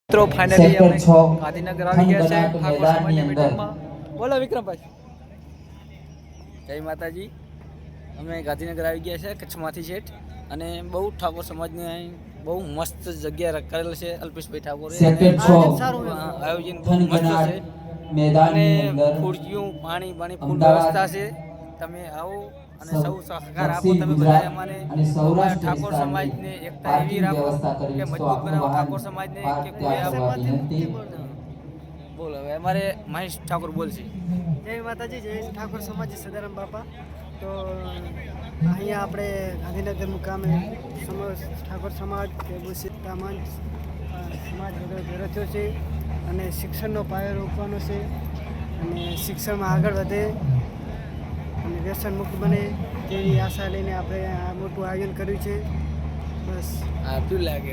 મિત્રો ફાઇનલી અમે સેક્ટર 6 ગાંધીનગર આવી ગયા છે ખંડ ઠાકોર મેદાનની સમાજની અંદર. મીટિંગમાં. બોલો વિક્રમભાઈ. જય માતાજી. અમે ગાંધીનગર આવી ગયા છે કચ્છમાંથી શેઠ અને બહુ ઠાકોર સમાજને બહુ મસ્ત જગ્યા કરેલ છે અલ્પેશભાઈ ઠાકોરે. સેક્ટર 6 સારું આયોજન બહુ મસ્ત ખંડ છે મેદાનની અને અંદર ખુરશીઓ પાણી ફૂલ અમદાવાદ, વ્યવસ્થા છે. તમે આવો અને સૌ સહકાર આપો. દક્ષિણ તમે ગુજરાત બધા અમારે અને સૌરાષ્ટ્ર ઠાકોર વિસ્તારની સમાજને એકતા એવી પાર્કિંગ રાખો વ્યવસ્થા કરવી કે છે. તો મજબૂત આપણું બનાવો વાહન ઠાકોર સમાજને પાર્ક કે ત્યાં કોઈ કરવા વિનંતી. બોલો હવે અમારે મહેશ ઠાકોર બોલશે. જય માતાજી, જય ઠાકોર સમાજ, સદારામ બાપા. તો અહીંયા આપણે ગાંધીનગર મુકામે ઠાકોર સમાજ સીતા મંચ સમાજ બધો ભેગો થયો છે અને શિક્ષણનો પાયો રોકવાનો છે અને શિક્ષણમાં આગળ વધે અને વ્યસન મુક્ત બને તેવી આશા લઈને આપણે આ મોટું આયોજન કર્યું છે. બસ આપ્યું લાગે